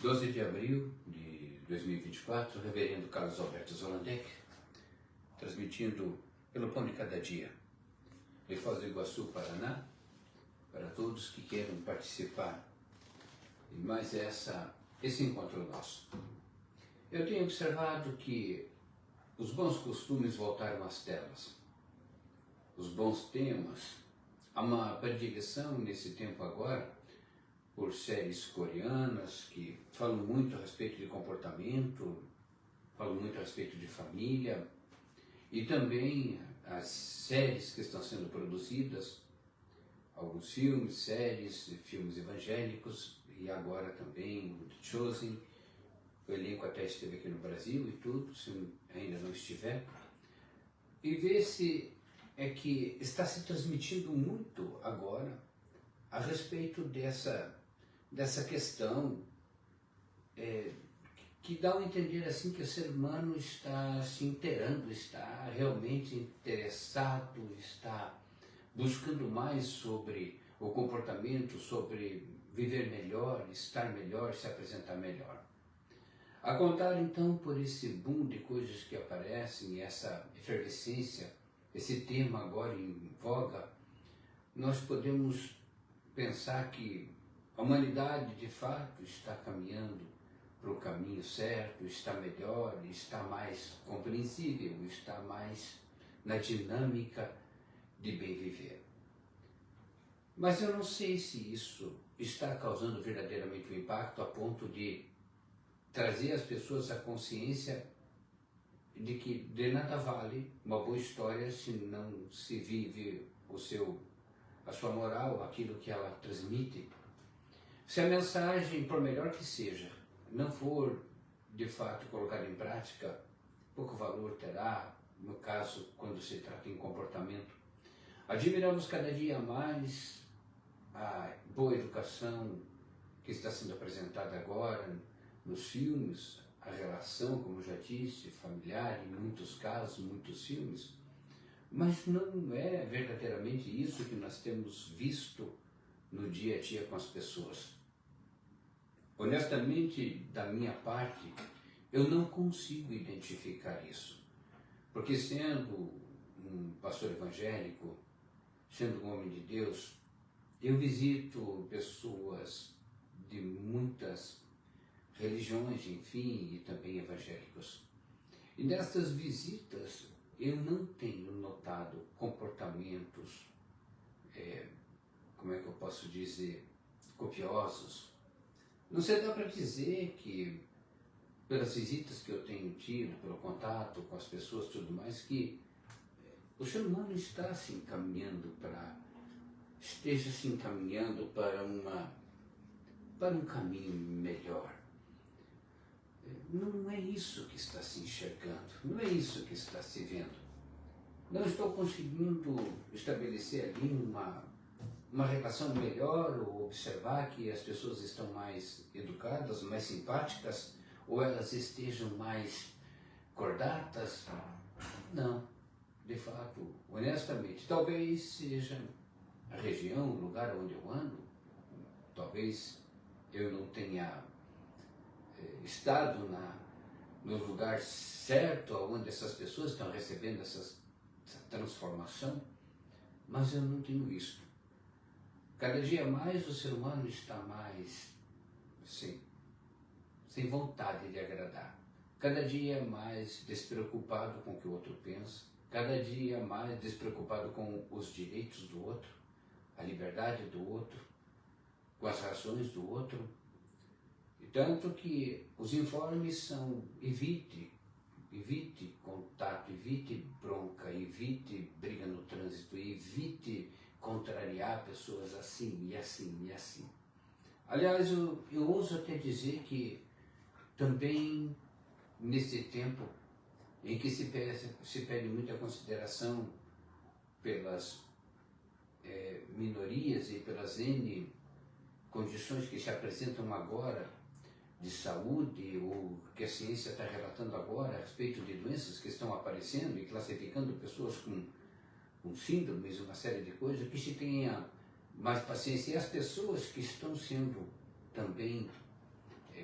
12 de abril de 2024, Reverendo Carlos Alberto Zolandec, transmitindo pelo Pão de Cada Dia, de Foz do Iguaçu, Paraná, para todos que queiram participar de mais esse encontro nosso. Eu tenho observado que os bons costumes voltaram às telas, os bons temas. Há uma predileção nesse tempo agora por séries coreanas que falam muito a respeito de comportamento, falam muito a respeito de família, e também as séries que estão sendo produzidas, alguns filmes, séries, filmes evangélicos, e agora também o The Chosen. O elenco até esteve aqui no Brasil e tudo, se ainda não estiver. E vê-se que está se transmitindo muito agora a respeito dessa questão que dá a entender assim que o ser humano está se inteirando, está realmente interessado, está buscando mais sobre o comportamento, sobre viver melhor, estar melhor, se apresentar melhor. A contar então por esse boom de coisas que aparecem, essa efervescência, esse tema agora em voga, nós podemos pensar que a humanidade de fato está caminhando para o caminho certo, está melhor, está mais compreensível, está mais na dinâmica de bem viver. Mas eu não sei se isso está causando verdadeiramente um impacto a ponto de trazer às pessoas a consciência de que de nada vale uma boa história se não se vive a sua moral, aquilo que ela transmite. Se a mensagem, por melhor que seja, não for de fato colocada em prática, pouco valor terá, no caso, quando se trata em comportamento. Admiramos cada dia mais a boa educação que está sendo apresentada agora nos filmes, a relação, como já disse, familiar, em muitos casos, muitos filmes, mas não é verdadeiramente isso que nós temos visto no dia a dia com as pessoas. Honestamente, da minha parte, eu não consigo identificar isso, porque sendo um pastor evangélico, sendo um homem de Deus, eu visito pessoas de muitas religiões, enfim, e também evangélicos. E nessas visitas eu não tenho notado comportamentos, como é que eu posso dizer, copiosos. Não se dá para dizer que, pelas visitas que eu tenho tido, pelo contato com as pessoas e tudo mais, que o ser humano esteja se encaminhando para um caminho melhor. Não é isso que está se enxergando, não é isso que está se vendo. Não estou conseguindo estabelecer ali uma relação melhor, ou observar que as pessoas estão mais educadas, mais simpáticas, ou elas estejam mais cordatas. Não, de fato, honestamente, talvez seja a região, o lugar onde eu ando, talvez eu não tenha estado no lugar certo, onde essas pessoas estão recebendo essa transformação, mas eu não tenho visto. Cada dia mais o ser humano está mais sem vontade de agradar. Cada dia mais despreocupado com o que o outro pensa, cada dia mais despreocupado com os direitos do outro, a liberdade do outro, com as razões do outro. E tanto que os informes são evite contato, evite bronca, evite briga no trânsito, evite contrariar pessoas assim e assim e assim. Aliás, eu ouso até dizer que também nesse tempo em que se pede muita consideração pelas minorias e pelas N condições que se apresentam agora de saúde, ou que a ciência está relatando agora a respeito de doenças que estão aparecendo e classificando pessoas com síndromes, uma série de coisas, que se tenha mais paciência. E as pessoas que estão sendo também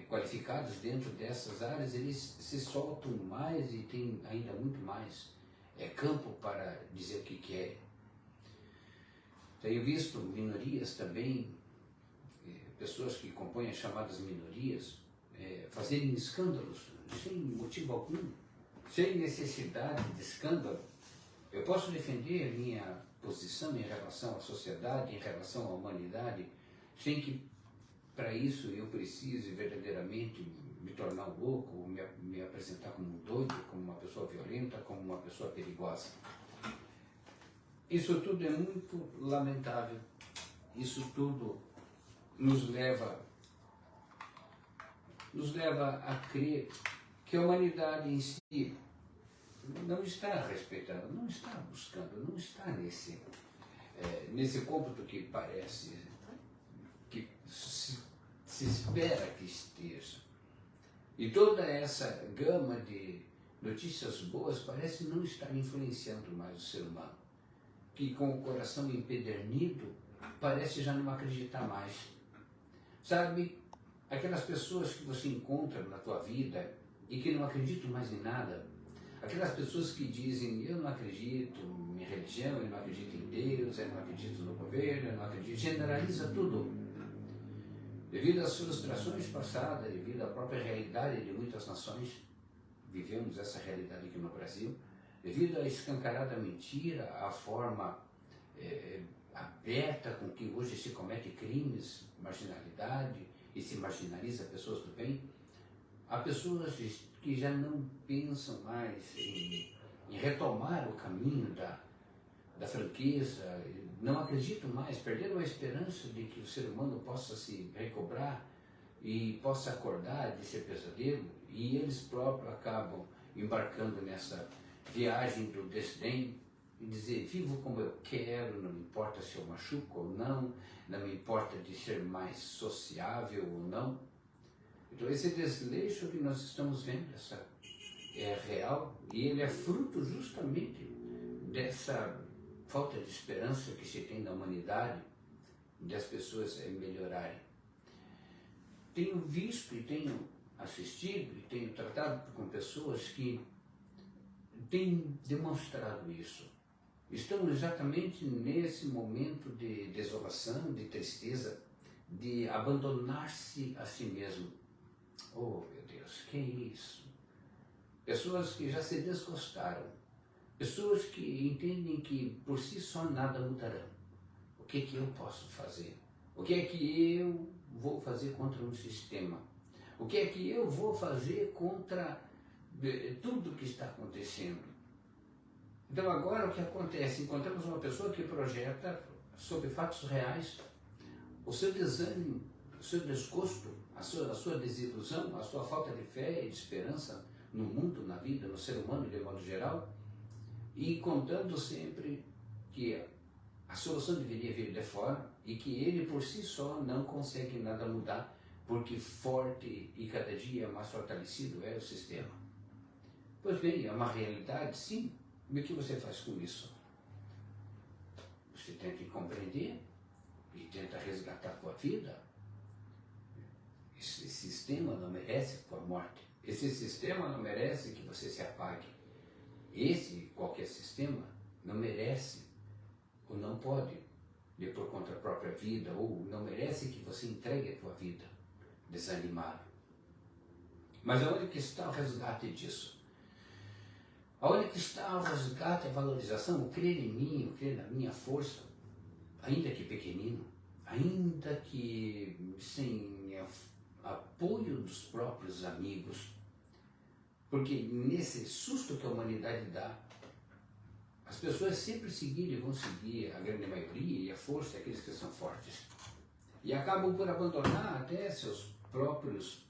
qualificados dentro dessas áreas, eles se soltam mais e tem ainda muito mais campo para dizer o que querem. Tenho visto minorias também, pessoas que compõem as chamadas minorias, fazerem escândalos sem motivo algum, sem necessidade de escândalo. Eu posso defender a minha posição em relação à sociedade, em relação à humanidade, sem que para isso eu precise verdadeiramente me tornar um louco, me apresentar como um doido, como uma pessoa violenta, como uma pessoa perigosa. Isso tudo é muito lamentável. Isso tudo nos leva a crer que a humanidade em si não está respeitando, não está buscando, não está nesse cômputo que parece, que se espera que esteja. E toda essa gama de notícias boas parece não estar influenciando mais o ser humano, que com o coração empedernido parece já não acreditar mais. Sabe, aquelas pessoas que você encontra na tua vida e que não acreditam mais em nada, aquelas pessoas que dizem, eu não acredito em religião, eu não acredito em Deus, eu não acredito no governo, eu não acredito, generaliza tudo. Devido às frustrações passadas, devido à própria realidade de muitas nações, vivemos essa realidade aqui no Brasil, devido à escancarada mentira, à forma aberta com que hoje se comete crimes, marginalidade, e se marginaliza pessoas do bem, há pessoas que já não pensam mais em retomar o caminho da franqueza, não acreditam mais, perderam a esperança de que o ser humano possa se recobrar e possa acordar desse pesadelo, e eles próprios acabam embarcando nessa viagem do desdém e dizer, vivo como eu quero, não me importa se eu machuco ou não me importa de ser mais sociável ou não. Então esse desleixo que nós estamos vendo, é real, e ele é fruto justamente dessa falta de esperança que se tem na humanidade, das pessoas melhorarem. Tenho visto e tenho assistido e tenho tratado com pessoas que têm demonstrado isso. Estão exatamente nesse momento de desolação, de tristeza, de abandonar-se a si mesmo. Oh, meu Deus, que é isso? Pessoas que já se desgostaram, pessoas que entendem que por si só nada mudarão. O que é que eu posso fazer? O que é que eu vou fazer contra um sistema? O que é que eu vou fazer contra tudo que está acontecendo? Então agora o que acontece? Encontramos uma pessoa que projeta sobre fatos reais o seu desânimo, o seu desgosto, a sua desilusão, a sua falta de fé e de esperança no mundo, na vida, no ser humano de modo geral, e contando sempre que a solução deveria vir de fora e que ele por si só não consegue nada mudar, porque forte e cada dia mais fortalecido é o sistema. Pois bem, é uma realidade, sim. E o que você faz com isso? Você tenta compreender e tenta resgatar a tua vida. Esse sistema não merece a tua morte. Esse sistema não merece que você se apague. Qualquer sistema, não merece ou não pode ir por conta da própria vida, ou não merece que você entregue a tua vida desanimado. Mas aonde que está o resgate disso? Aonde que está o resgate, a valorização, o crer em mim, o crer na minha força, ainda que pequenino, ainda que sem apoio dos próprios amigos, porque nesse susto que a humanidade dá, as pessoas sempre seguiram e vão seguir, a grande maioria, e a força é aqueles que são fortes. E acabam por abandonar até seus próprios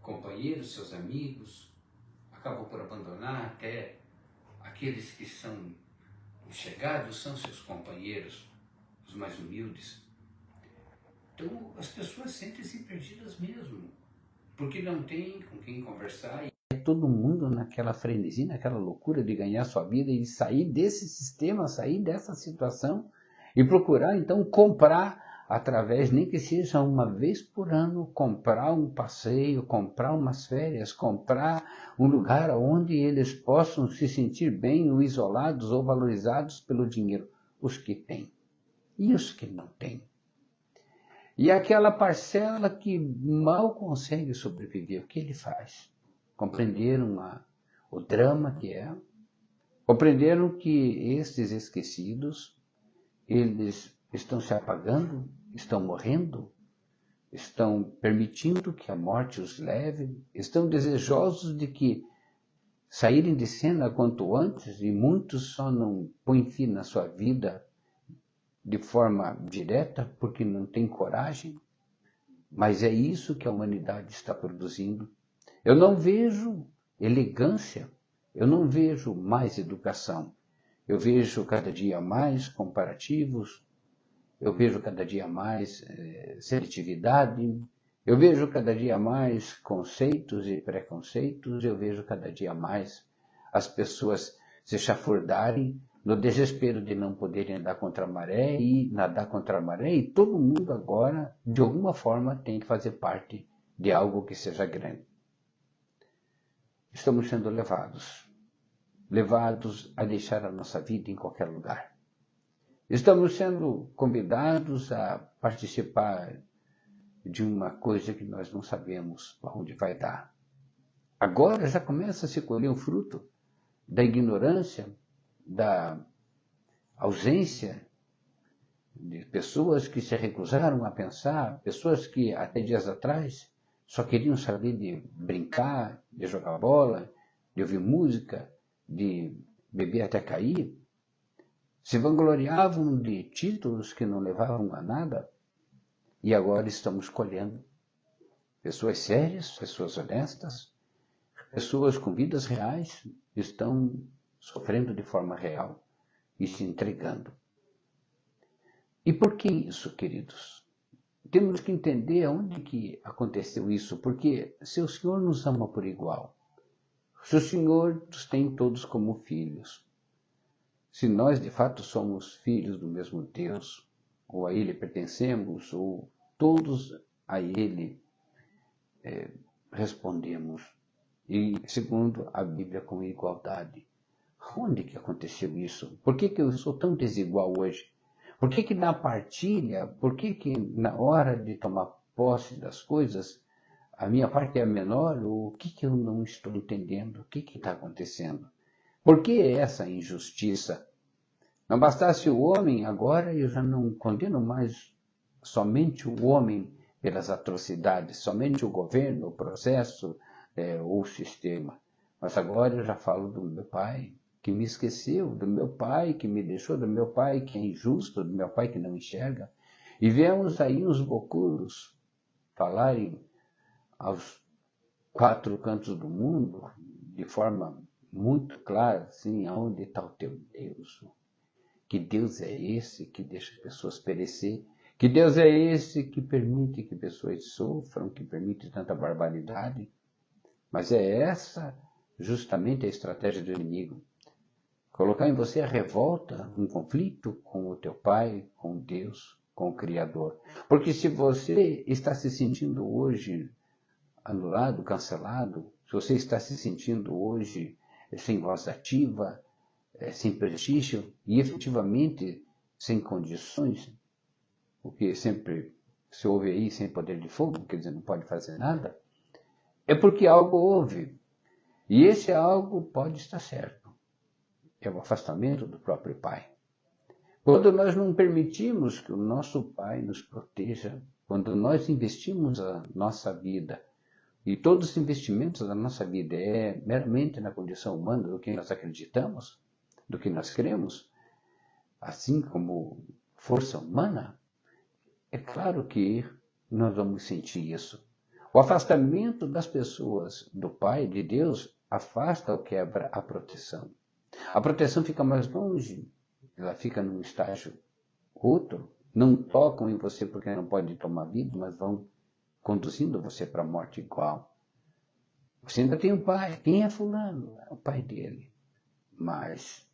companheiros, seus amigos, acabam por abandonar até aqueles que são chegados, são seus companheiros, os mais humildes. Então as pessoas sentem-se perdidas mesmo, porque não tem com quem conversar. É todo mundo naquela frenesi, naquela loucura de ganhar sua vida e sair desse sistema, sair dessa situação e procurar então comprar através, nem que seja uma vez por ano, comprar um passeio, comprar umas férias, comprar um lugar onde eles possam se sentir bem, ou isolados ou valorizados pelo dinheiro. Os que têm e os que não têm. E aquela parcela que mal consegue sobreviver, o que ele faz? Compreenderam o drama que é? Compreenderam que estes esquecidos, eles estão se apagando, estão morrendo, estão permitindo que a morte os leve, estão desejosos de que saírem de cena quanto antes, e muitos só não põem fim na sua vida de forma direta porque não tem coragem, mas é isso que a humanidade está produzindo. Eu não vejo elegância, eu não vejo mais educação, eu vejo cada dia mais comparativos, eu vejo cada dia mais seletividade, eu vejo cada dia mais conceitos e preconceitos, eu vejo cada dia mais as pessoas se chafurdarem no desespero de não poderem andar contra a maré e nadar contra a maré, e todo mundo agora, de alguma forma, tem que fazer parte de algo que seja grande. Estamos sendo levados a deixar a nossa vida em qualquer lugar. Estamos sendo convidados a participar de uma coisa que nós não sabemos para onde vai dar. Agora já começa a se colher o fruto da ignorância, da ausência de pessoas que se recusaram a pensar, pessoas que até dias atrás só queriam saber de brincar, de jogar bola, de ouvir música, de beber até cair, se vangloriavam de títulos que não levavam a nada, e agora estamos colhendo pessoas sérias, pessoas honestas, pessoas com vidas reais, estão sofrendo de forma real e se entregando. E por que isso, queridos? Temos que entender onde que aconteceu isso, porque se o Senhor nos ama por igual, se o Senhor nos tem todos como filhos, se nós de fato somos filhos do mesmo Deus, ou a Ele pertencemos, ou todos a Ele respondemos, e segundo a Bíblia com igualdade. Onde que aconteceu isso? Por que eu sou tão desigual hoje? Por que na partilha, por que na hora de tomar posse das coisas, a minha parte é a menor? O que eu não estou entendendo? O que está acontecendo? Por que essa injustiça? Não bastasse o homem, agora eu já não condeno mais somente o homem pelas atrocidades, somente o governo, o processo, ou o sistema. Mas agora eu já falo do meu pai, que me esqueceu, do meu pai que me deixou, do meu pai que é injusto, do meu pai que não enxerga. E vemos aí uns bocuros falarem aos quatro cantos do mundo, de forma muito clara, assim, aonde está o teu Deus? Que Deus é esse que deixa as pessoas perecer? Que Deus é esse que permite que pessoas sofram, que permite tanta barbaridade? Mas é essa justamente a estratégia do inimigo. Colocar em você a revolta, um conflito com o teu pai, com Deus, com o Criador. Porque se você está se sentindo hoje anulado, cancelado, se você está se sentindo hoje sem voz ativa, sem prestígio e efetivamente sem condições, o que sempre se ouve aí sem poder de fogo, quer dizer, não pode fazer nada, é porque algo houve. E esse algo pode estar certo. É o afastamento do próprio Pai. Quando nós não permitimos que o nosso Pai nos proteja, quando nós investimos a nossa vida, e todos os investimentos da nossa vida é meramente na condição humana do que nós acreditamos, do que nós cremos, assim como força humana, é claro que nós vamos sentir isso. O afastamento das pessoas do Pai, de Deus, afasta ou quebra a proteção. A proteção fica mais longe, ela fica num estágio outro, não tocam em você porque não podem tomar vida, mas vão conduzindo você para a morte igual. Você ainda tem um pai, quem é fulano? É o pai dele, mas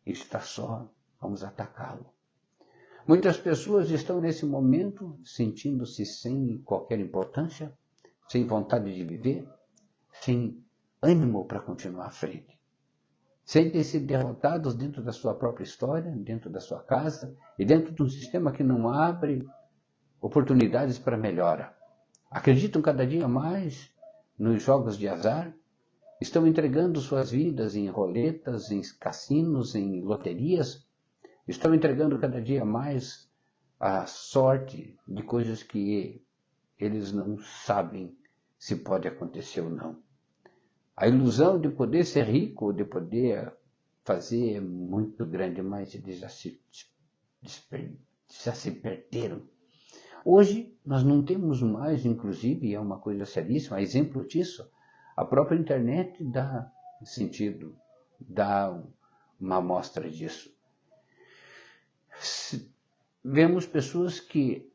está só, vamos atacá-lo. Muitas pessoas estão nesse momento sentindo-se sem qualquer importância, sem vontade de viver, sem ânimo para continuar à frente. Sentem-se derrotados dentro da sua própria história, dentro da sua casa e dentro de um sistema que não abre oportunidades para melhora. Acreditam cada dia mais nos jogos de azar, estão entregando suas vidas em roletas, em cassinos, em loterias, estão entregando cada dia mais a sorte de coisas que eles não sabem se pode acontecer ou não. A ilusão de poder ser rico, de poder fazer é muito grande, mas eles já se perderam. Hoje nós não temos mais, inclusive, é uma coisa seríssima, exemplo disso, a própria internet dá sentido, dá uma amostra disso. Vemos pessoas que,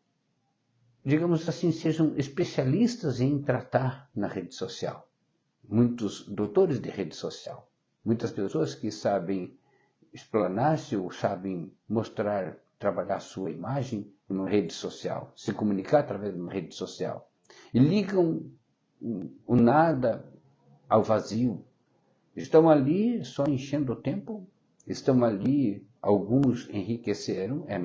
digamos assim, sejam especialistas em tratar na rede social. Muitos doutores de rede social. Muitas pessoas que sabem explanar-se ou sabem mostrar, trabalhar sua imagem numa rede social, se comunicar através de uma rede social. E ligam o nada ao vazio. Estão ali só enchendo o tempo, estão ali, alguns enriqueceram, é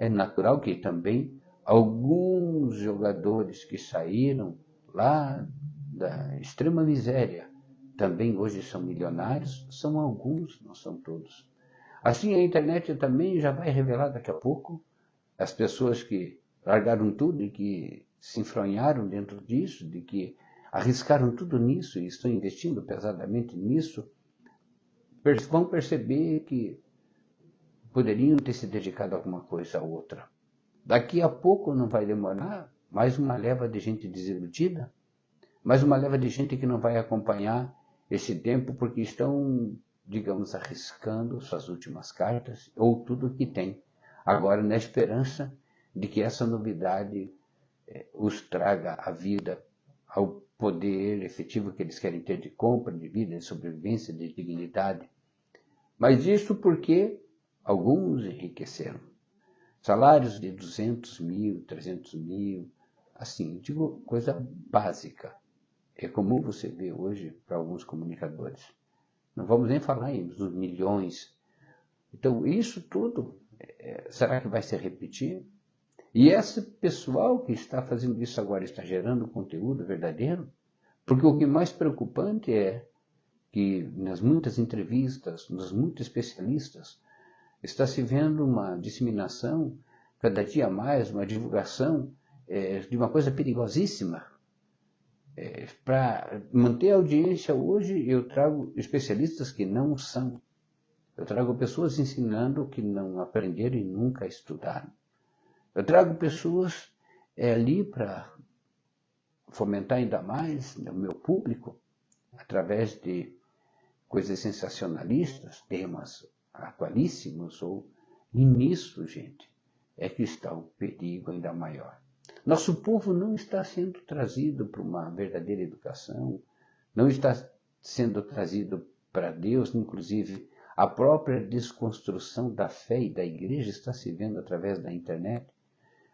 natural que também alguns jogadores que saíram lá da extrema miséria também hoje são milionários, são alguns, não são todos. Assim a internet também já vai revelar daqui a pouco as pessoas que largaram tudo e que se enfronharam dentro disso, de que arriscaram tudo nisso e estão investindo pesadamente nisso, vão perceber que poderiam ter se dedicado a alguma coisa a outra. Daqui a pouco não vai demorar mais uma leva de gente desiludida, mais uma leva de gente que não vai acompanhar esse tempo porque estão, digamos, arriscando suas últimas cartas ou tudo o que tem. Agora, na esperança de que essa novidade os traga à vida, ao poder efetivo que eles querem ter de compra, de vida, de sobrevivência, de dignidade. Mas isso porque alguns enriqueceram. Salários de 200 mil, 300 mil, assim, digo, coisa básica. É comum você ver hoje para alguns comunicadores. Não vamos nem falar em nos milhões. Então, isso tudo, será que vai se repetir? E esse pessoal que está fazendo isso agora está gerando conteúdo verdadeiro? Porque o que é mais preocupante é que nas muitas entrevistas, nos muitos especialistas, está se vendo uma disseminação, cada dia mais, uma divulgação de uma coisa perigosíssima. Para manter a audiência hoje, eu trago especialistas que não são. Eu trago pessoas ensinando que não aprenderam e nunca estudaram. Eu trago pessoas ali para fomentar ainda mais o meu público, através de coisas sensacionalistas, temas atualíssimos, e nisso, gente, é que está o perigo ainda maior. Nosso povo não está sendo trazido para uma verdadeira educação, não está sendo trazido para Deus, inclusive a própria desconstrução da fé e da igreja está se vendo através da internet.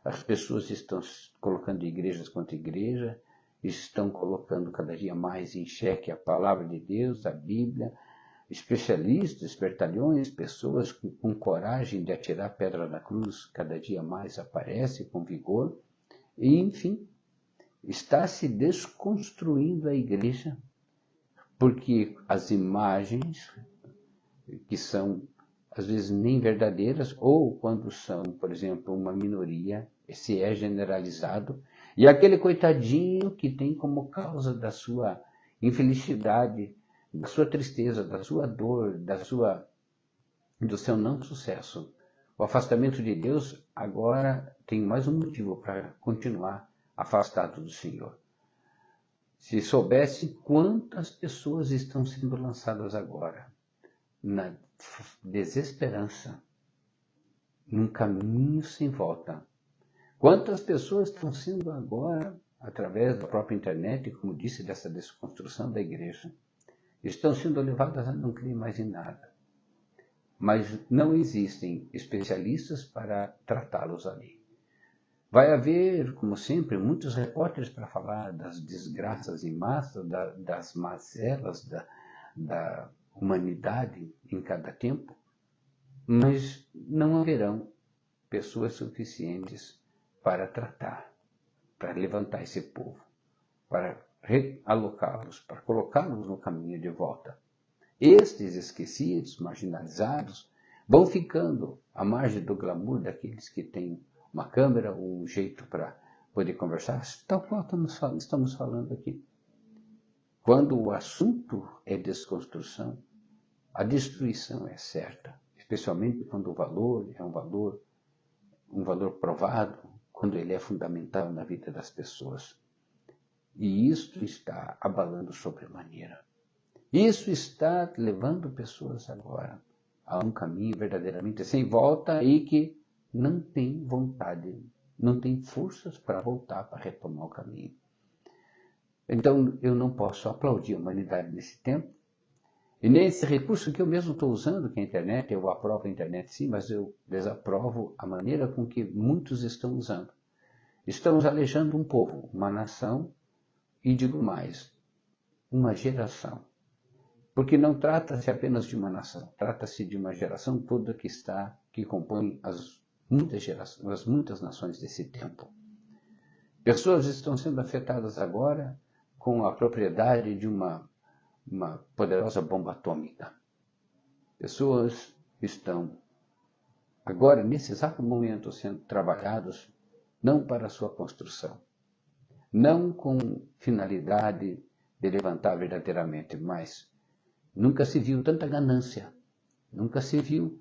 As pessoas estão colocando igrejas contra igreja, estão colocando cada dia mais em xeque a palavra de Deus, a Bíblia, especialistas, espertalhões, pessoas com coragem de atirar pedra na cruz, cada dia mais aparece com vigor. E, enfim, está se desconstruindo a igreja, porque as imagens, que são, às vezes, nem verdadeiras, ou quando são, por exemplo, uma minoria, se é generalizado, e aquele coitadinho que tem como causa da sua infelicidade, da sua tristeza, da sua dor, do seu não sucesso, o afastamento de Deus, agora tem mais um motivo para continuar afastado do Senhor. Se soubesse quantas pessoas estão sendo lançadas agora na desesperança, num caminho sem volta. Quantas pessoas estão sendo agora, através da própria internet, como disse, dessa desconstrução da igreja, estão sendo levadas a não crer mais em nada. mas não existem especialistas para tratá-los ali. Vai haver, como sempre, muitos repórteres para falar das desgraças em massa, das mazelas da humanidade em cada tempo, mas não haverão pessoas suficientes para tratar, para levantar esse povo, para realocá-los, para colocá-los no caminho de volta. Estes esquecidos, marginalizados, vão ficando à margem do glamour daqueles que têm uma câmera, um jeito para poder conversar, tal qual estamos falando aqui. Quando o assunto é desconstrução, a destruição é certa, especialmente quando o valor é um valor provado, quando ele é fundamental na vida das pessoas. E isto está abalando sobremaneira. Isso está levando pessoas agora a um caminho verdadeiramente sem volta e que não tem vontade, não tem forças para voltar, para retomar o caminho. Então, eu não posso aplaudir a humanidade nesse tempo. E nesse recurso que eu mesmo estou usando, que é a internet, eu aprovo a internet sim, mas eu desaprovo a maneira com que muitos estão usando. Estamos alejando um povo, uma nação, e digo mais, uma geração. Porque não trata-se apenas de uma nação, trata-se de uma geração toda que compõe as muitas nações desse tempo. Pessoas estão sendo afetadas agora com a propriedade de uma poderosa bomba atômica. Pessoas estão agora, nesse exato momento, sendo trabalhados não para a sua construção, não com finalidade de levantar verdadeiramente, mas nunca se viu tanta ganância, nunca se viu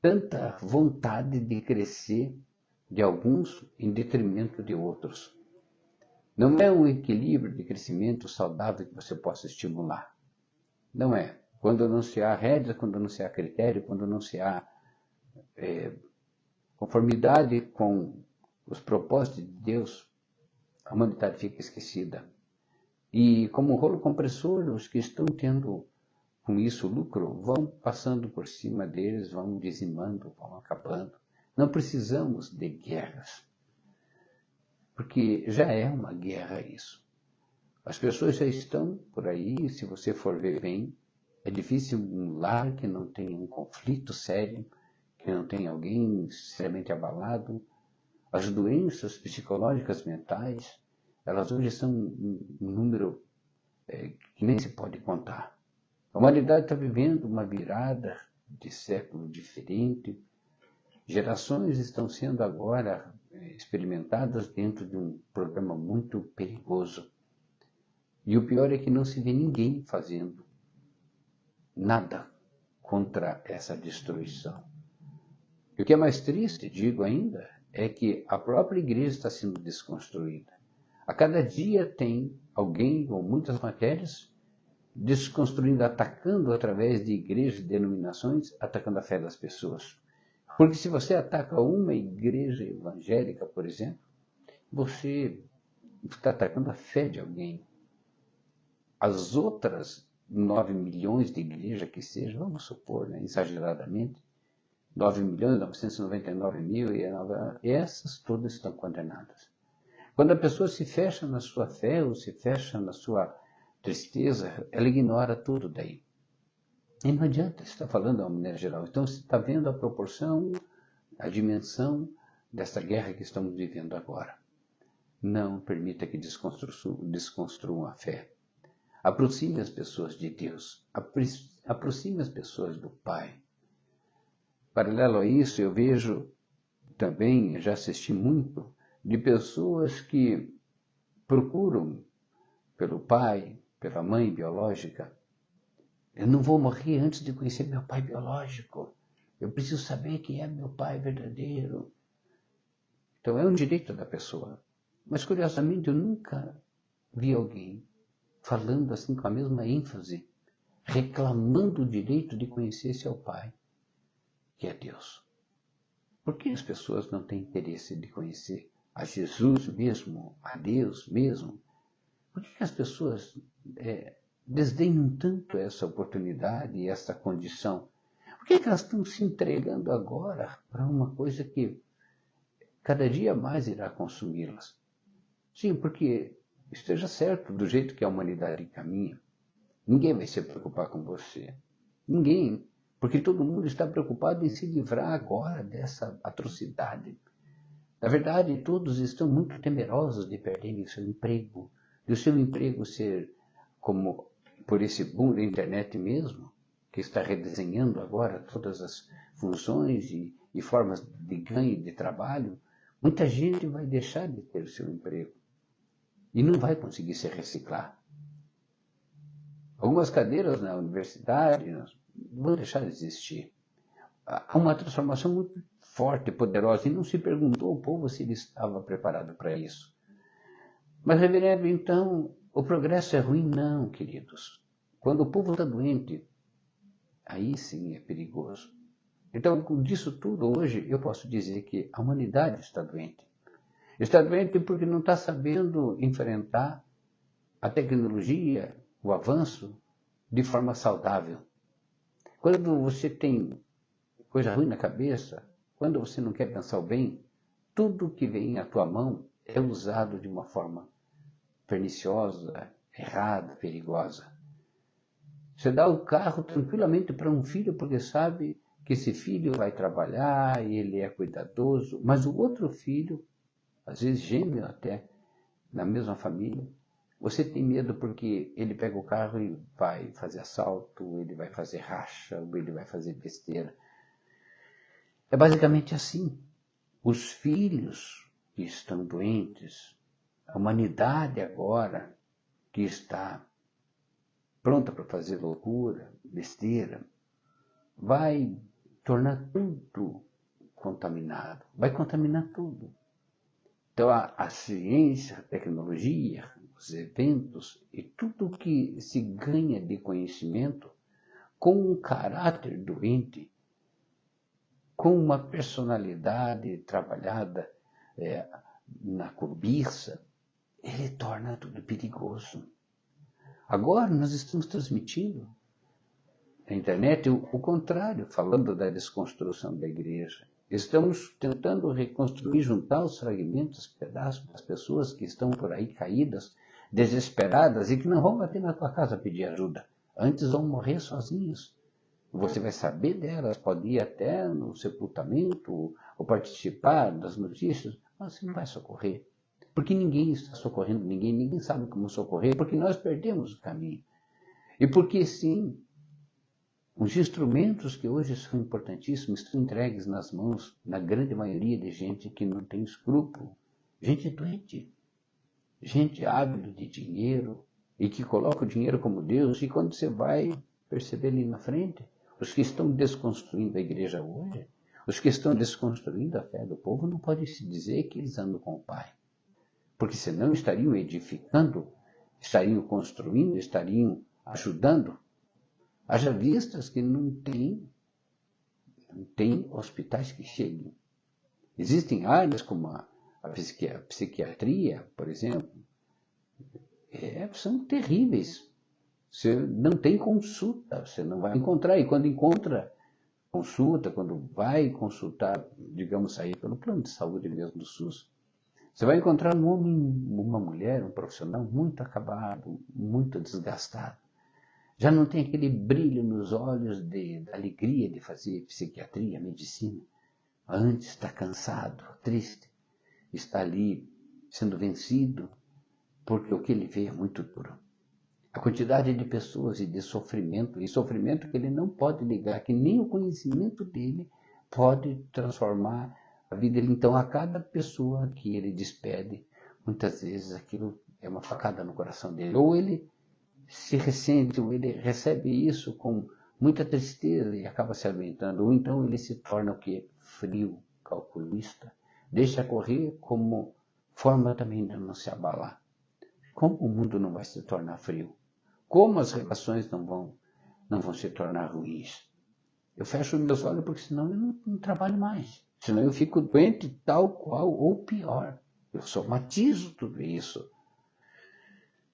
tanta vontade de crescer de alguns em detrimento de outros. Não é um equilíbrio de crescimento saudável que você possa estimular. Não é. Quando não se há rédea, quando não se há critério, quando não se há conformidade com os propósitos de Deus, a humanidade fica esquecida. E como um rolo compressor, os que estão tendo com isso lucro vão passando por cima deles, vão dizimando, vão acabando. Não precisamos de guerras, porque já é uma guerra isso. As pessoas já estão por aí, se você for ver bem, é difícil um lar que não tenha um conflito sério, que não tenha alguém seriamente abalado. As doenças psicológicas mentais, elas hoje são um número que nem se pode contar. A humanidade está vivendo uma virada de século diferente. Gerações estão sendo agora experimentadas dentro de um programa muito perigoso. E o pior é que não se vê ninguém fazendo nada contra essa destruição. E o que é mais triste, digo ainda, é que a própria igreja está sendo desconstruída. A cada dia tem alguém com muitas matérias desconstruindo, atacando através de igrejas e denominações, atacando a fé das pessoas. Porque se você ataca uma igreja evangélica, por exemplo, você está atacando a fé de alguém. As outras 9 milhões de igrejas que sejam, vamos supor, né, exageradamente, 9.999.000, e essas todas estão condenadas. Quando a pessoa se fecha na sua fé ou se fecha na sua tristeza, ela ignora tudo daí. E não adianta, você está falando de uma maneira geral. Então você está vendo a proporção, a dimensão dessa guerra que estamos vivendo agora. Não permita que desconstruam a fé. Aproxime as pessoas de Deus. Aproxime as pessoas do Pai. Paralelo a isso, eu vejo também, já assisti muito, de pessoas que procuram pelo pai, pela mãe biológica. Eu não vou morrer antes de conhecer meu pai biológico. Eu preciso saber quem é meu pai verdadeiro. Então é um direito da pessoa. Mas curiosamente eu nunca vi alguém falando assim com a mesma ênfase, reclamando o direito de conhecer seu pai, que é Deus. Por que as pessoas não têm interesse de conhecer a Jesus mesmo, a Deus mesmo? Por que as pessoas desdenham tanto essa oportunidade e essa condição? Por que elas estão se entregando agora para uma coisa que cada dia mais irá consumi-las? Sim, porque esteja certo, do jeito que a humanidade caminha, ninguém vai se preocupar com você. Ninguém. Porque todo mundo está preocupado em se livrar agora dessa atrocidade. Na verdade, todos estão muito temerosos de perderem o seu emprego, de o seu emprego ser como por esse boom da internet mesmo, que está redesenhando agora todas as funções e formas de ganho de trabalho. Muita gente vai deixar de ter o seu emprego e não vai conseguir se reciclar. Algumas cadeiras na universidade vão deixar de existir. Há uma transformação muito forte e poderosa, e não se perguntou ao povo se ele estava preparado para isso. Mas, reverendo, então, o progresso é ruim? Não, queridos. Quando o povo está doente, aí sim é perigoso. Então, disso tudo, hoje, eu posso dizer que a humanidade está doente. Está doente porque não está sabendo enfrentar a tecnologia, o avanço, de forma saudável. Quando você tem coisa ruim na cabeça, quando você não quer pensar o bem, tudo que vem à tua mão é usado de uma forma perniciosa, errada, perigosa. Você dá o carro tranquilamente para um filho porque sabe que esse filho vai trabalhar e ele é cuidadoso, mas o outro filho, às vezes gêmeo até, na mesma família, você tem medo porque ele pega o carro e vai fazer assalto, ele vai fazer racha, ou ele vai fazer besteira. É basicamente assim. Os filhos que estão doentes, a humanidade agora que está pronta para fazer loucura, besteira, vai tornar tudo contaminado, vai contaminar tudo. Então a ciência, a tecnologia, os eventos e tudo que se ganha de conhecimento com um caráter doente, com uma personalidade trabalhada na cobiça, ele torna tudo perigoso. Agora nós estamos transmitindo na internet o contrário, falando da desconstrução da igreja. Estamos tentando reconstruir, juntar os fragmentos, pedaços das pessoas que estão por aí caídas, desesperadas e que não vão bater na tua casa pedir ajuda. Antes vão morrer sozinhos. Você vai saber delas, pode ir até no sepultamento ou participar das notícias, mas você não vai socorrer. Porque ninguém está socorrendo ninguém sabe como socorrer, porque nós perdemos o caminho. E porque sim, os instrumentos que hoje são importantíssimos estão entregues nas mãos, na grande maioria de gente que não tem escrúpulo, gente doente, gente ávida de dinheiro e que coloca o dinheiro como Deus, e quando você vai perceber ali na frente, os que estão desconstruindo a igreja hoje, os que estão desconstruindo a fé do povo, não pode se dizer que eles andam com o Pai. Porque senão estariam edificando, estariam construindo, estariam ajudando. Haja vistas que não tem hospitais que cheguem. Existem áreas como a psiquiatria, por exemplo, são terríveis. Você não tem consulta, você não vai encontrar. E quando encontra consulta, quando vai consultar, digamos, sair pelo plano de saúde mesmo do SUS, você vai encontrar um homem, uma mulher, um profissional muito acabado, muito desgastado. Já não tem aquele brilho nos olhos da alegria de fazer psiquiatria, medicina. Antes está cansado, triste, está ali sendo vencido, porque o que ele vê é muito duro. A quantidade de pessoas e de sofrimento, e sofrimento que ele não pode ligar, que nem o conhecimento dele pode transformar a vida dele. Então, a cada pessoa que ele despede, muitas vezes aquilo é uma facada no coração dele. Ou ele se ressente, ou ele recebe isso com muita tristeza e acaba se alimentando, ou então ele se torna o quê? Frio, calculista, deixa correr como forma também de não se abalar. Como o mundo não vai se tornar frio? Como as relações não vão se tornar ruins? Eu fecho meus olhos porque senão eu não trabalho mais. Senão eu fico doente tal qual ou pior. Eu somatizo tudo isso.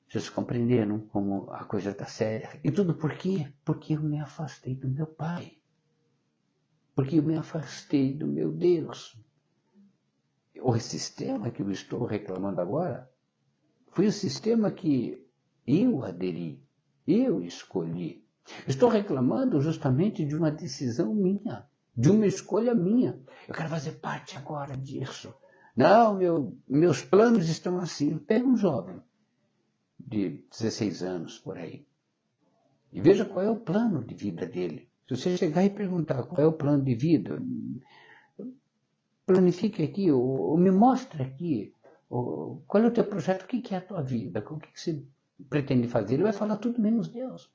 Vocês compreenderam como a coisa está séria? E tudo por quê? Porque eu me afastei do meu Pai. porque eu me afastei do meu Deus. O sistema que eu estou reclamando agora foi o sistema que eu aderi, eu escolhi. Estou reclamando justamente de uma decisão minha, de uma escolha minha. Eu quero fazer parte agora disso. Não, meus planos estão assim. Pega um jovem de 16 anos por aí e veja qual é o plano de vida dele. Se você chegar e perguntar qual é o plano de vida, planifique aqui, ou me mostre aqui, qual é o teu projeto, o que é a tua vida, o que você pretende fazer. Ele vai falar tudo menos Deus.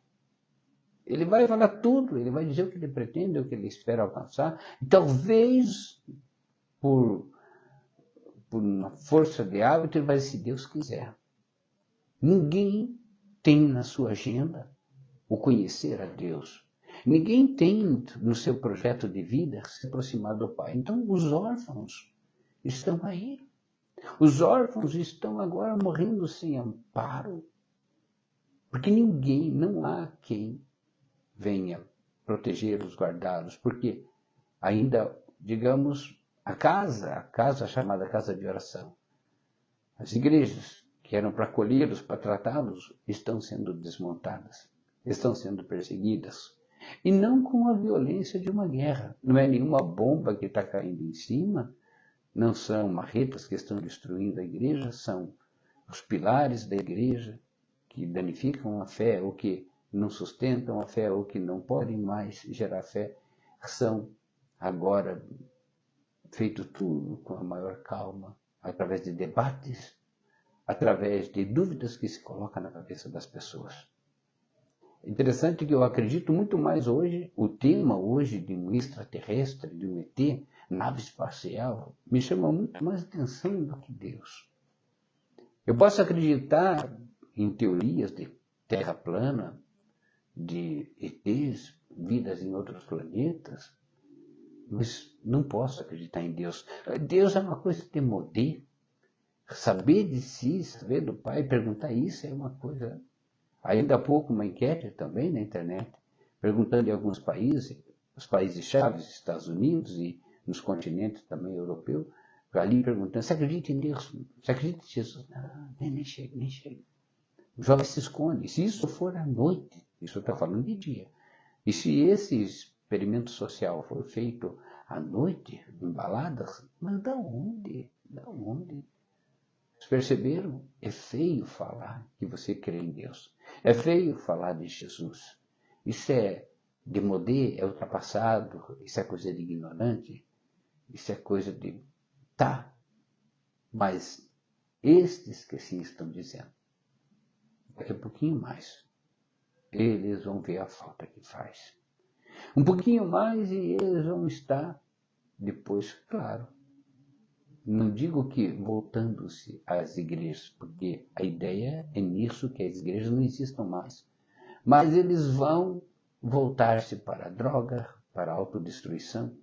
Ele vai falar tudo, ele vai dizer o que ele pretende, o que ele espera alcançar. E talvez, por uma força de hábito, ele vai dizer, se Deus quiser. Ninguém tem na sua agenda o conhecer a Deus. Ninguém tem no seu projeto de vida se aproximar do Pai. Então, os órfãos estão aí. Os órfãos estão agora morrendo sem amparo. Porque ninguém, não há quem venha protegê-los, guardá-los. Porque ainda, digamos, a casa chamada casa de oração, as igrejas que eram para acolhê-los, para tratá-los, estão sendo desmontadas, estão sendo perseguidas. E não com a violência de uma guerra. Não é nenhuma bomba que está caindo em cima, não são marretas que estão destruindo a igreja, são os pilares da igreja que danificam a fé, ou que não sustentam a fé, ou que não podem mais gerar fé, são agora feito tudo com a maior calma, através de debates, através de dúvidas que se colocam na cabeça das pessoas. Interessante que eu acredito muito mais hoje, o tema hoje de um extraterrestre, de um ET, nave espacial, me chama muito mais atenção do que Deus. Eu posso acreditar em teorias de terra plana, de ETs, vidas em outros planetas, mas não posso acreditar em Deus. Deus é uma coisa de modé. Saber de si, saber do Pai, perguntar isso é uma coisa. Ainda há pouco uma enquete também na internet, perguntando em alguns países, os países chaves, Estados Unidos e nos continentes também europeu, ali perguntando, você acredita em Deus? Você acredita em Jesus? Não, nem chega, nem chega. O jovem se esconde. Se isso for à noite, isso está falando de dia. E se esse experimento social for feito à noite, em baladas, mas da onde? Da onde? Vocês perceberam? É feio falar que você crê em Deus. É feio falar de Jesus. Isso é demodé, é ultrapassado, isso é coisa de ignorante, isso é coisa de... Tá, mas estes que sim estão dizendo, daqui a pouquinho mais, eles vão ver a falta que faz. Um pouquinho mais e eles vão estar depois, claro. Não digo que voltando-se às igrejas, porque a ideia é nisso que as igrejas não existam mais. Mas eles vão voltar-se para a droga, para a autodestruição,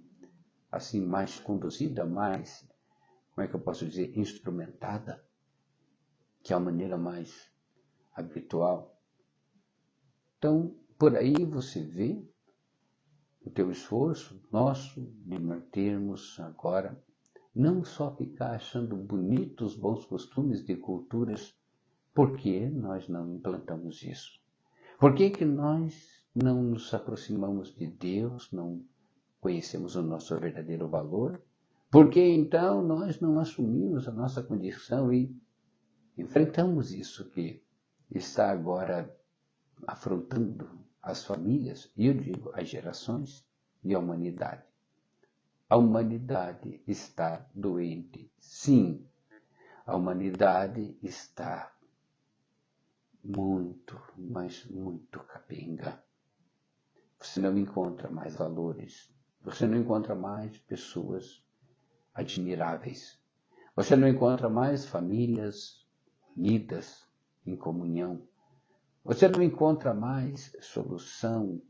assim mais conduzida, mais, como é que eu posso dizer, instrumentada, que é a maneira mais habitual. Então, por aí você vê o teu esforço nosso de mantermos agora, não só ficar achando bonitos bons costumes de culturas, por que nós não implantamos isso? Por que nós não nos aproximamos de Deus, não conhecemos o nosso verdadeiro valor? Por que então nós não assumimos a nossa condição e enfrentamos isso que está agora afrontando as famílias, e eu digo as gerações e a humanidade? A humanidade está doente, sim. A humanidade está muito, mas muito capenga. Você não encontra mais valores. Você não encontra mais pessoas admiráveis. Você não encontra mais famílias unidas em comunhão. Você não encontra mais solução.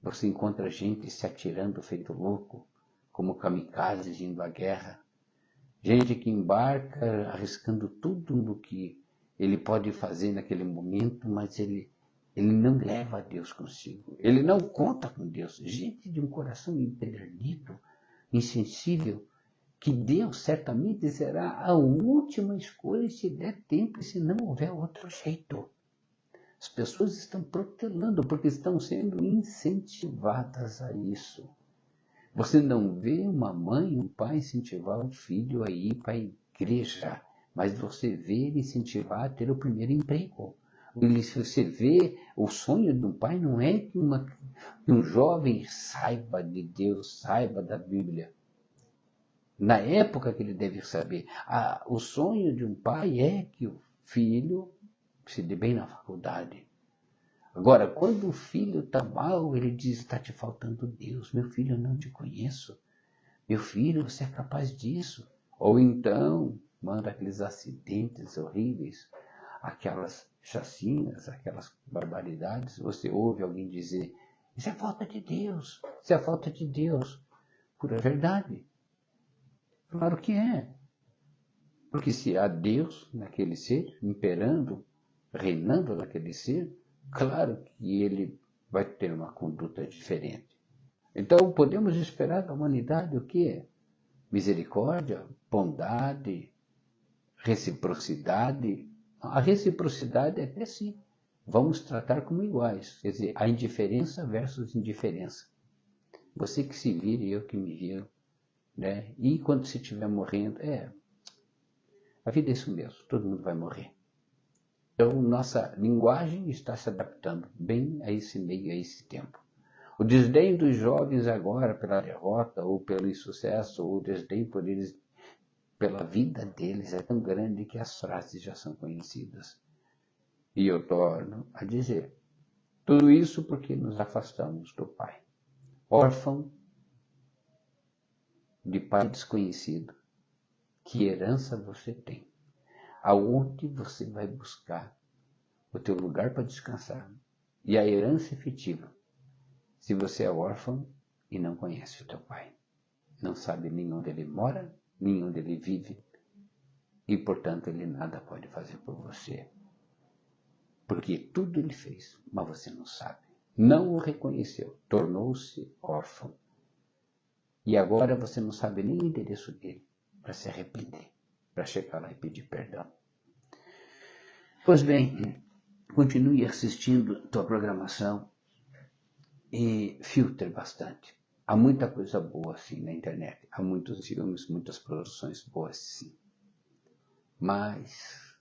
Você encontra gente se atirando feito louco, como kamikazes indo à guerra. Gente que embarca arriscando tudo no que ele pode fazer naquele momento, mas ele Ele não leva a Deus consigo. Ele não conta com Deus. Gente de um coração empedernido, insensível, que Deus certamente será a última escolha se der tempo e se não houver outro jeito. As pessoas estão protelando porque estão sendo incentivadas a isso. Você não vê uma mãe e um pai incentivar o filho a ir para a igreja, mas você vê ele incentivar a ter o primeiro emprego. Você vê, o sonho de um pai não é que um jovem saiba de Deus, saiba da Bíblia. Na época que ele deve saber. O sonho de um pai é que o filho se dê bem na faculdade. Agora, quando o filho está mal, ele diz, está te faltando Deus. Meu filho, eu não te conheço. Meu filho, você é capaz disso. Ou então, manda aqueles acidentes horríveis, aquelas chacinas, aquelas barbaridades. Você ouve alguém dizer, isso é falta de Deus, isso é falta de Deus. Pura verdade. Claro que é. Porque se há Deus naquele ser, imperando, reinando naquele ser, claro que ele vai ter uma conduta diferente. Então podemos esperar da humanidade o quê? Misericórdia, bondade, reciprocidade. A reciprocidade é até sim. Vamos tratar como iguais. Quer dizer, a indiferença versus indiferença. Você que se vira e eu que me viro. Né? E quando você estiver morrendo, a vida é isso mesmo, todo mundo vai morrer. Então, nossa linguagem está se adaptando bem a esse meio, a esse tempo. O desdém dos jovens agora pela derrota, ou pelo insucesso, ou o desdém por eles, pela vida deles é tão grande que as frases já são conhecidas. E eu torno a dizer, tudo isso porque nos afastamos do Pai. Órfão de pai desconhecido, que herança você tem? Aonde você vai buscar o teu lugar para descansar? E a herança efetiva, se você é órfão e não conhece o teu pai. Não sabe nem onde ele mora, nem onde ele vive. E, portanto, ele nada pode fazer por você. Porque tudo ele fez, mas você não sabe. Não o reconheceu, tornou-se órfão. E agora você não sabe nem o endereço dele para se arrepender, para chegar lá e pedir perdão. Pois bem, continue assistindo tua programação e filtre bastante. Há muita coisa boa assim na internet, há muitos filmes, muitas produções boas sim. Mas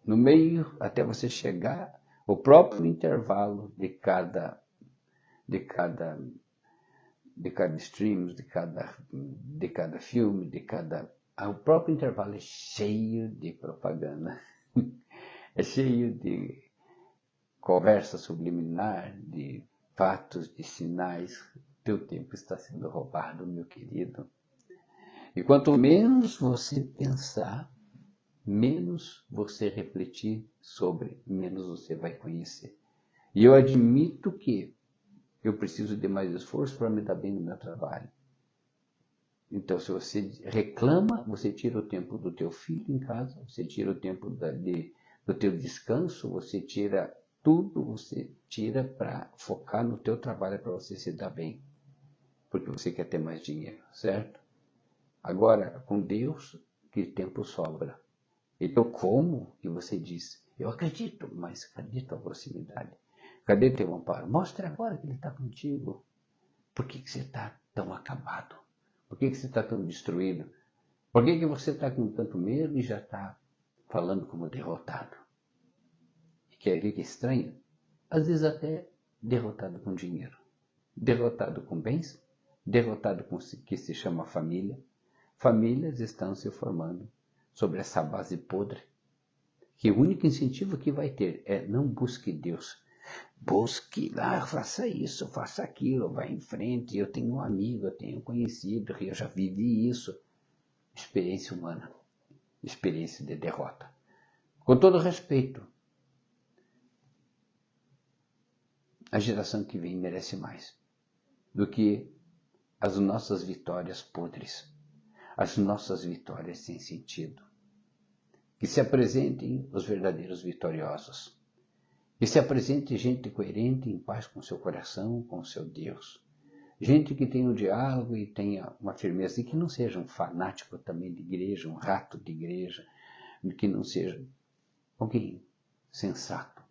no meio, até você chegar, o próprio intervalo de cada stream, de cada filme, o próprio intervalo é cheio de propaganda, é cheio de conversa subliminar, de fatos, de sinais. Teu tempo está sendo roubado, meu querido. E quanto menos você pensar, menos você refletir sobre, menos você vai conhecer. E eu admito que eu preciso de mais esforço para me dar bem no meu trabalho. Então, se você reclama, você tira o tempo do teu filho em casa, você tira o tempo do teu descanso, você tira tudo, você tira para focar no teu trabalho, para você se dar bem. Porque você quer ter mais dinheiro, certo? Agora, com Deus, que tempo sobra. Então, como? E você diz, eu acredito, mas cadê tua proximidade? Cadê teu amparo? Mostre agora que ele está contigo. Por que você está tão acabado? Por que você está tão destruído? Por que você está com tanto medo e já está falando como derrotado? E quer ver que é estranho? Às vezes até derrotado com dinheiro, derrotado com bens, derrotado com o que se chama família. Famílias estão se formando sobre essa base podre, que o único incentivo que vai ter é não busque Deus. Busque lá, faça isso, faça aquilo, vá em frente. Eu tenho um amigo, eu tenho um conhecido, eu já vivi isso. Experiência humana, experiência de derrota. Com todo respeito, a geração que vem merece mais do que as nossas vitórias podres, as nossas vitórias sem sentido. Que se apresentem os verdadeiros vitoriosos. Que se apresente gente coerente, em paz com seu coração, com seu Deus. Gente que tenha um diálogo e tenha uma firmeza, e que não seja um fanático também de igreja, um rato de igreja, que não seja alguém sensato,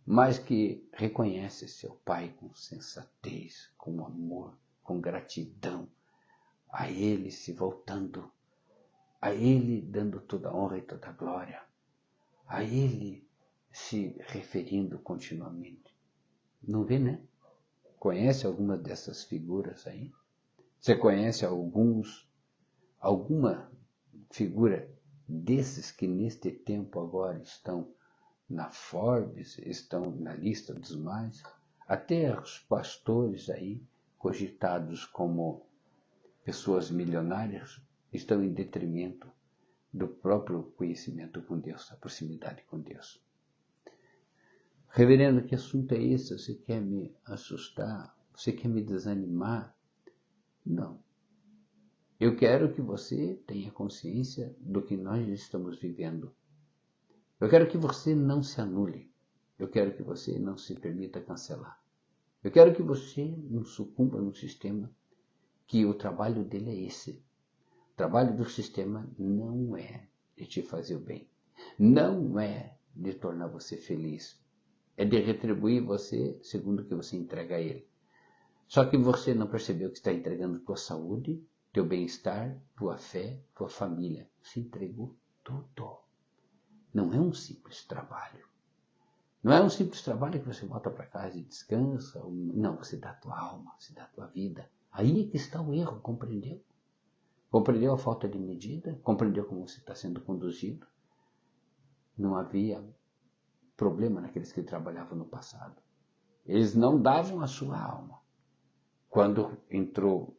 mas que reconhece seu pai com sensatez, com amor, com gratidão, a ele se voltando, a ele dando toda a honra e toda a glória, a ele se referindo continuamente. Não vê, né? Conhece alguma dessas figuras aí? Você conhece alguma figura desses que neste tempo agora estão na Forbes, estão na lista dos mais? Até os pastores aí, cogitados como pessoas milionárias, estão em detrimento do próprio conhecimento com Deus, a proximidade com Deus. Reverendo, que assunto é esse? Você quer me assustar? Você quer me desanimar? Não. Eu quero que você tenha consciência do que nós estamos vivendo. Eu quero que você não se anule. Eu quero que você não se permita cancelar. Eu quero que você não sucumba no sistema, que o trabalho dele é esse. O trabalho do sistema não é de te fazer o bem. Não é de tornar você feliz. É de retribuir você segundo o que você entrega a ele. Só que você não percebeu que está entregando tua saúde, teu bem-estar, tua fé, tua família. Você entregou tudo. Não é um simples trabalho. Não é um simples trabalho que você volta para casa e descansa. Não, você dá tua alma, você dá tua vida. Aí é que está o erro, compreendeu? Compreendeu a falta de medida? Compreendeu como você está sendo conduzido? Não havia problema naqueles que trabalhavam no passado. Eles não davam a sua alma. Quando entrou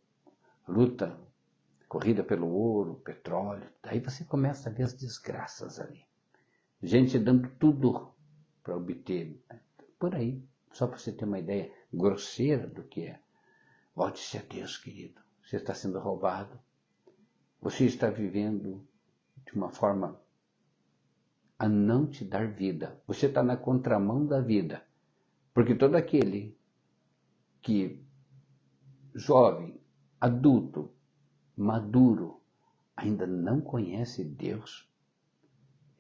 luta, corrida pelo ouro, petróleo, daí você começa a ver as desgraças ali. Gente dando tudo para obter. Por aí, só para você ter uma ideia grosseira do que é. Volte-se a Deus, querido. Você está sendo roubado. Você está vivendo de uma forma a não te dar vida. Você está na contramão da vida. Porque todo aquele que, jovem, adulto, maduro, ainda não conhece Deus,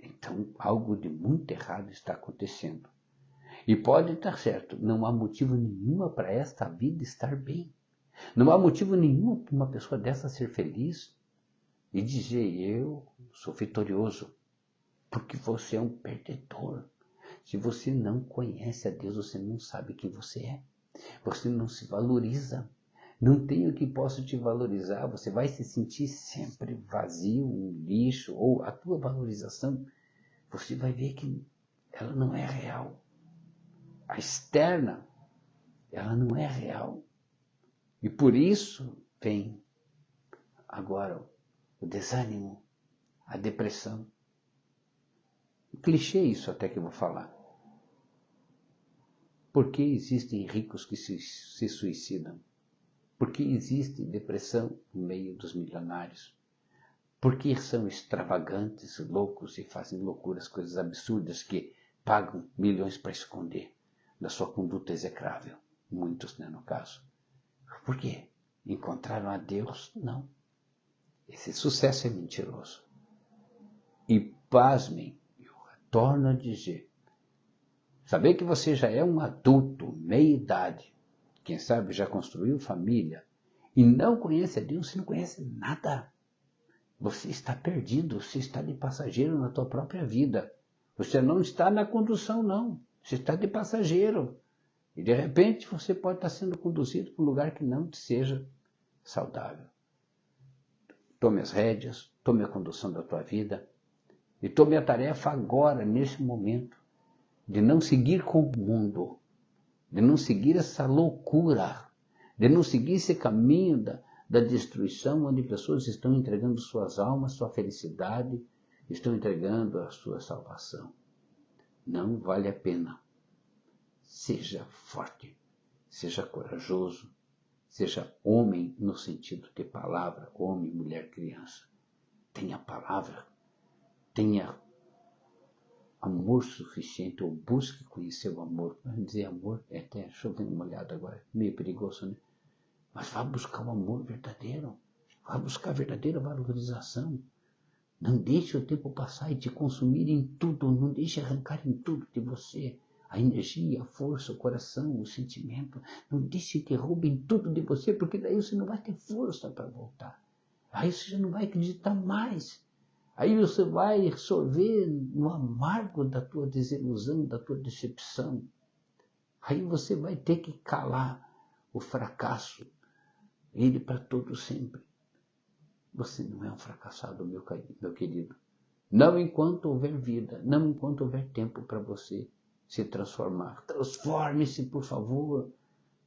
então algo de muito errado está acontecendo. E pode estar certo, não há motivo nenhum para esta vida estar bem. Não há motivo nenhum para uma pessoa dessa ser feliz e dizer, eu sou vitorioso, porque você é um perdedor. Se você não conhece a Deus, você não sabe quem você é. Você não se valoriza. Não tem o que possa te valorizar. Você vai se sentir sempre vazio, um lixo, ou a tua valorização, você vai ver que ela não é real. A externa, ela não é real. E por isso vem agora o desânimo, a depressão. Clichê isso até que eu vou falar. Por que existem ricos que se suicidam? Por que existe depressão no meio dos milionários? Por que são extravagantes, loucos e fazem loucuras, coisas absurdas que pagam milhões para esconder da sua conduta execrável? Muitos, né, no caso. Por quê? Encontraram a Deus? Não. Esse sucesso é mentiroso. E pasmem, eu torno a dizer, saber que você já é um adulto, meia idade, quem sabe já construiu família, e não conhece a Deus, você não conhece nada. Você está perdido, você está de passageiro na tua própria vida. Você não está na condução, não. Você está de passageiro. E de repente você pode estar sendo conduzido para um lugar que não te seja saudável. Tome as rédeas, tome a condução da tua vida e tome a tarefa agora, nesse momento, de não seguir com o mundo, de não seguir essa loucura, de não seguir esse caminho da destruição, onde pessoas estão entregando suas almas, sua felicidade, estão entregando a sua salvação. Não vale a pena. Seja forte, seja corajoso, seja homem no sentido de palavra, homem, mulher, criança. Tenha a palavra, tenha amor suficiente, ou busque conhecer o amor. Vamos dizer amor, até, deixa eu dar uma olhada agora, meio perigoso, né? Mas vá buscar o amor verdadeiro, vá buscar a verdadeira valorização. Não deixe o tempo passar e te consumir em tudo, não deixe arrancar em tudo de você. A energia, a força, o coração, o sentimento. Não deixe que roubem tudo de você, porque daí você não vai ter força para voltar. Aí você já não vai acreditar mais. Aí você vai absorver no amargo da tua desilusão, da tua decepção. Aí você vai ter que calar o fracasso, ele para todo sempre. Você não é um fracassado, meu querido. Não enquanto houver vida, não enquanto houver tempo para você se transformar. Transforme-se, por favor.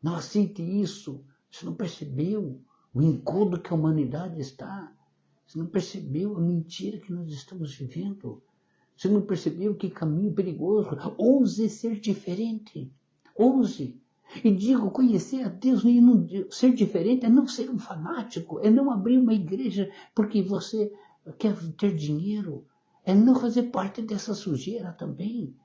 Não aceite isso. Você não percebeu o engodo que a humanidade está? Você não percebeu a mentira que nós estamos vivendo? Você não percebeu que caminho perigoso? Ouse ser diferente. Ouse. E digo, conhecer a Deus e não, ser diferente é não ser um fanático, é não abrir uma igreja porque você quer ter dinheiro, é não fazer parte dessa sujeira também.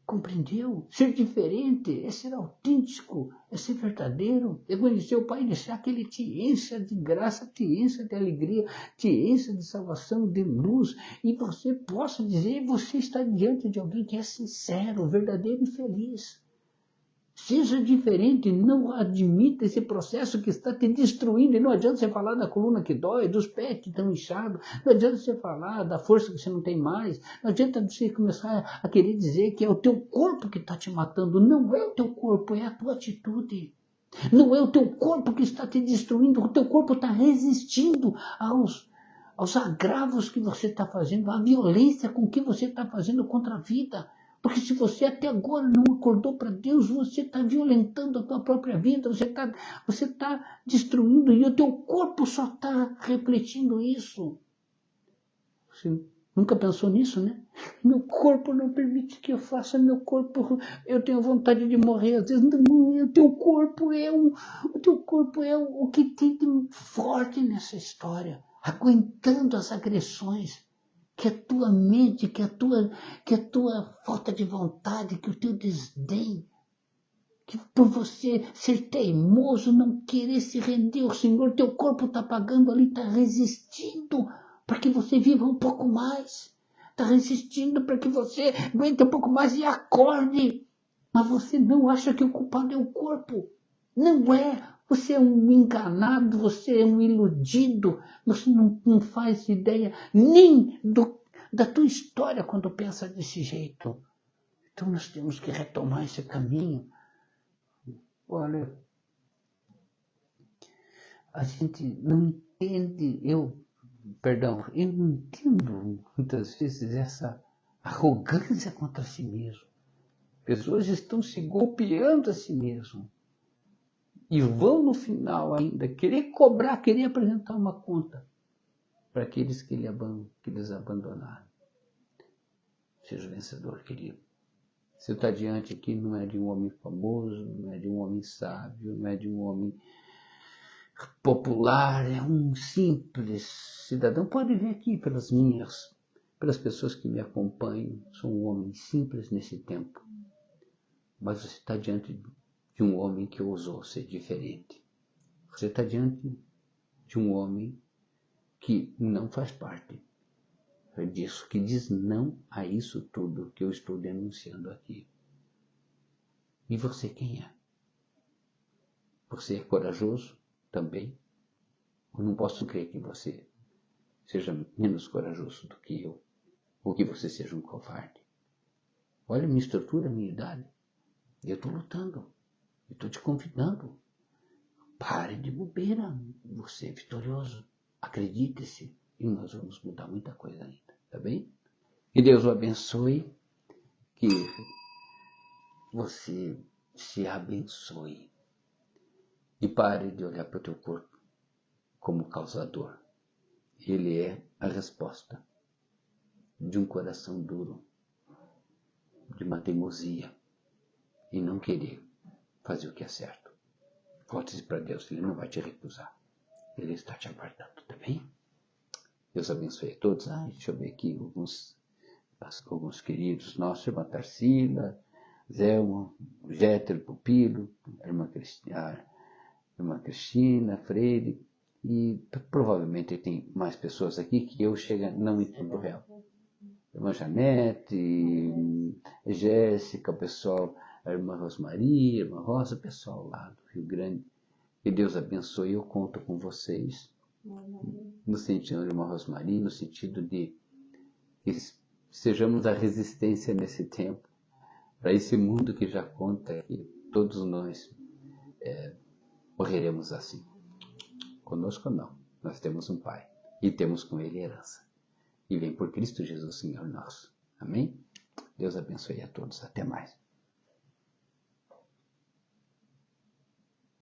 Compreendeu? Ser diferente é ser autêntico, é ser verdadeiro, é conhecer o Pai e deixar que Ele te encha de graça, te encha de alegria, te encha de salvação, de luz, e você possa dizer, você está diante de alguém que é sincero, verdadeiro e feliz. Seja diferente, não admita esse processo que está te destruindo. E não adianta você falar da coluna que dói, dos pés que estão inchados. Não adianta você falar da força que você não tem mais. Não adianta você começar a querer dizer que é o teu corpo que está te matando. Não é o teu corpo, é a tua atitude. Não é o teu corpo que está te destruindo. O teu corpo está resistindo aos agravos que você está fazendo, à violência com que você está fazendo contra a vida. Porque se você até agora não acordou para Deus, você está violentando a tua própria vida, você tá destruindo, e o teu corpo só está refletindo isso. Você nunca pensou nisso, né? Meu corpo não permite que eu faça, meu corpo, eu tenho vontade de morrer, às vezes não, o teu corpo é o que tem de forte nessa história, aguentando as agressões. Que a tua mente, que a tua falta de vontade, que o teu desdém, que por você ser teimoso, não querer se render ao Senhor, teu corpo está pagando ali, está resistindo para que você viva um pouco mais. Está resistindo para que você aguente um pouco mais e acorde. Mas você não acha que o culpado é o corpo. Não é. Você é um enganado, você é um iludido, você não faz ideia nem da tua história quando pensa desse jeito. Então nós temos que retomar esse caminho. Olha, a gente não entende, eu não entendo muitas vezes essa arrogância contra si mesmo. Pessoas estão se golpeando a si mesmo. E vão no final ainda querer cobrar, querer apresentar uma conta para aqueles que eles abandonaram. Seja vencedor, querido. Você está diante aqui não é de um homem famoso, não é de um homem sábio, não é de um homem popular, é um simples cidadão. Pode ver aqui pelas pessoas que me acompanham, sou um homem simples nesse tempo. Mas você está diante de um homem que ousou ser diferente. Você está diante de um homem que não faz parte disso, que diz não a isso tudo que eu estou denunciando aqui. E você quem é? Você é corajoso também? Eu não posso crer que você seja menos corajoso do que eu, ou que você seja um covarde. Olha a minha estrutura, a minha idade. Eu estou lutando. Eu estou te convidando. Pare de bobeira. Você é vitorioso. Acredite-se. E nós vamos mudar muita coisa ainda. Tá bem? Que Deus o abençoe. Que você se abençoe. E pare de olhar para o teu corpo como causador. Ele é a resposta de um coração duro, de uma teimosia e não querer fazer o que é certo. Volte-se para Deus, Ele não vai te recusar. Ele está te aguardando, tá bem? Deus abençoe a todos. Deixa eu ver aqui alguns alguns queridos nossos, irmã Tarsila, Zelma, Jéter, Pupilo, a irmã Cristina, Freire, e provavelmente tem mais pessoas aqui que eu não em tempo real. Irmã Janete, Jéssica, o pessoal, a irmã Rosmaria, a irmã Rosa, o pessoal lá do Rio Grande. Que Deus abençoe, eu conto com vocês. No sentido, irmã Rosmaria, no sentido de que sejamos a resistência nesse tempo, para esse mundo que já conta que todos nós morreremos assim. Conosco não, nós temos um Pai e temos com Ele herança. E vem por Cristo Jesus, Senhor nosso. Amém? Deus abençoe a todos. Até mais.